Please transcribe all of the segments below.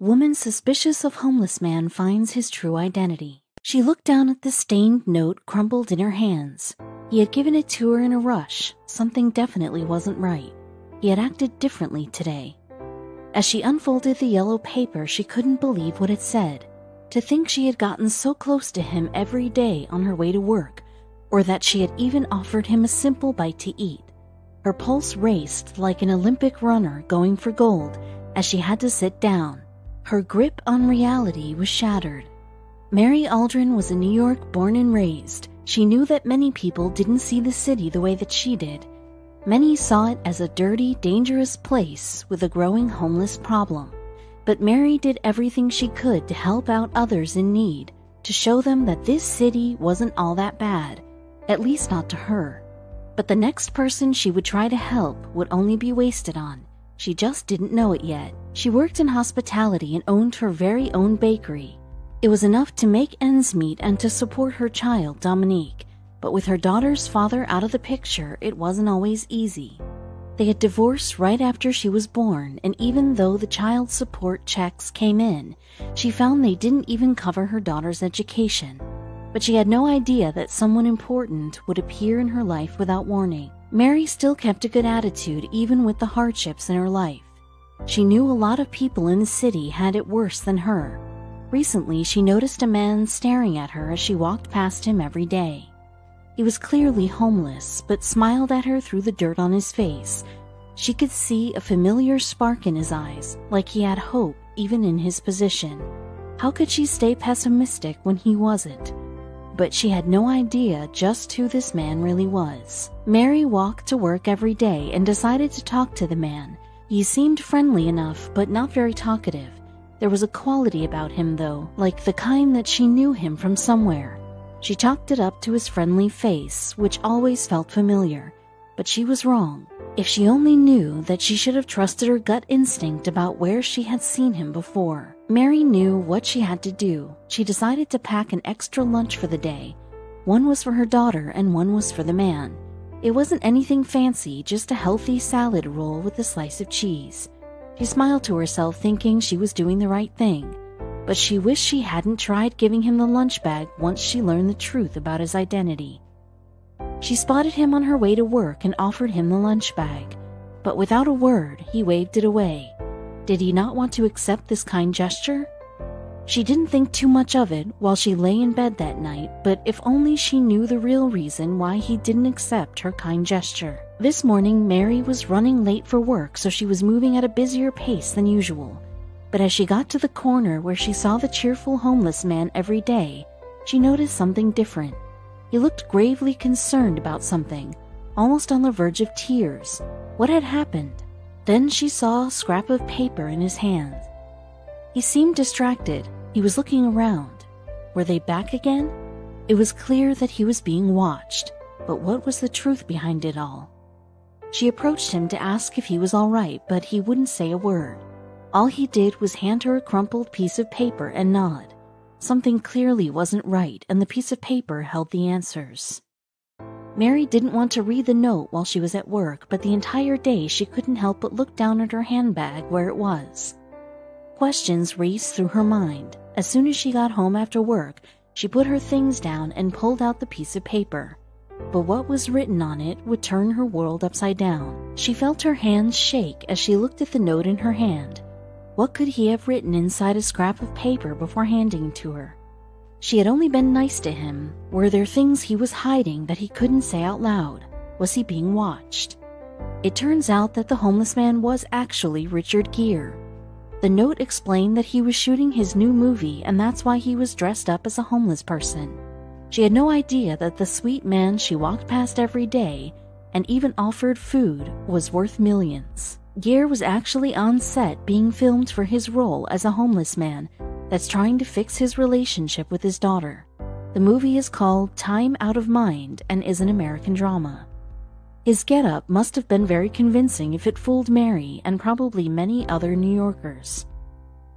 Woman suspicious of homeless man finds his true identity. She looked down at the stained note crumpled in her hands. He had given it to her in a rush. Something definitely wasn't right. He had acted differently today. As she unfolded the yellow paper, she couldn't believe what it said. To think she had gotten so close to him every day on her way to work, or that she had even offered him a simple bite to eat. Her pulse raced like an Olympic runner going for gold as she had to sit down. Her grip on reality was shattered. Mary Aldrin was a New York born and raised. She knew that many people didn't see the city the way that she did. Many saw it as a dirty, dangerous place with a growing homeless problem. But Mary did everything she could to help out others in need, to show them that this city wasn't all that bad, at least not to her. But the next person she would try to help would only be wasted on. She just didn't know it yet. She worked in hospitality and owned her very own bakery. It was enough to make ends meet and to support her child, Dominique. But with her daughter's father out of the picture, it wasn't always easy. They had divorced right after she was born, and even though the child support checks came in, she found they didn't even cover her daughter's education. But she had no idea that someone important would appear in her life without warning. Mary still kept a good attitude even with the hardships in her life. She knew a lot of people in the city had it worse than her. Recently, she noticed a man staring at her as she walked past him every day. He was clearly homeless, but smiled at her through the dirt on his face. She could see a familiar spark in his eyes, like he had hope even in his position. How could she stay pessimistic when he wasn't? But she had no idea just who this man really was. Mary walked to work every day and decided to talk to the man. He seemed friendly enough, but not very talkative. There was a quality about him, though, like the kind that she knew him from somewhere. She chalked it up to his friendly face, which always felt familiar. But she was wrong. If she only knew that she should have trusted her gut instinct about where she had seen him before. Mary knew what she had to do. She decided to pack an extra lunch for the day. One was for her daughter and one was for the man. It wasn't anything fancy, just a healthy salad roll with a slice of cheese. She smiled to herself, thinking she was doing the right thing. But she wished she hadn't tried giving him the lunch bag once she learned the truth about his identity. She spotted him on her way to work and offered him the lunch bag. But without a word, he waved it away. Did he not want to accept this kind gesture? She didn't think too much of it while she lay in bed that night, but if only she knew the real reason why he didn't accept her kind gesture. This morning, Mary was running late for work, so she was moving at a busier pace than usual. But as she got to the corner where she saw the cheerful homeless man every day, she noticed something different. He looked gravely concerned about something, almost on the verge of tears. What had happened? Then she saw a scrap of paper in his hand. He seemed distracted. He was looking around. Were they back again? It was clear that he was being watched, but what was the truth behind it all? She approached him to ask if he was all right, but he wouldn't say a word. All he did was hand her a crumpled piece of paper and nod. Something clearly wasn't right, and the piece of paper held the answers. Mary didn't want to read the note while she was at work, but the entire day she couldn't help but look down at her handbag where it was. Questions raced through her mind. As soon as she got home after work, she put her things down and pulled out the piece of paper. But what was written on it would turn her world upside down. She felt her hands shake as she looked at the note in her hand. What could he have written inside a scrap of paper before handing it to her? She had only been nice to him. Were there things he was hiding that he couldn't say out loud? Was he being watched? It turns out that the homeless man was actually Richard Gere. The note explained that he was shooting his new movie, and that's why he was dressed up as a homeless person. She had no idea that the sweet man she walked past every day, and even offered food, was worth millions. Gere was actually on set being filmed for his role as a homeless man that's trying to fix his relationship with his daughter. The movie is called Time Out of Mind and is an American drama. His getup must have been very convincing if it fooled Mary and probably many other New Yorkers.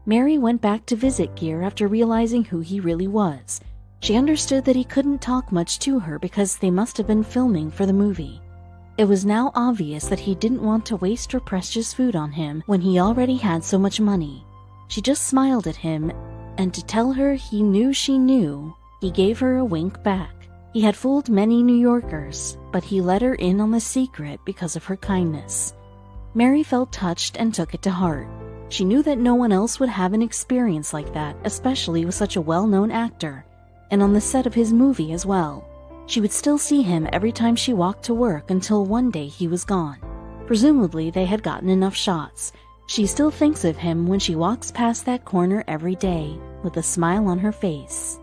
Mary went back to visit Gere after realizing who he really was. She understood that he couldn't talk much to her because they must have been filming for the movie. It was now obvious that he didn't want to waste her precious food on him when he already had so much money. She just smiled at him, and to tell her he knew she knew, he gave her a wink back. He had fooled many New Yorkers, but he let her in on the secret because of her kindness. Mary felt touched and took it to heart. She knew that no one else would have an experience like that, especially with such a well-known actor, and on the set of his movie as well. She would still see him every time she walked to work until one day he was gone. Presumably they had gotten enough shots. She still thinks of him when she walks past that corner every day, with a smile on her face.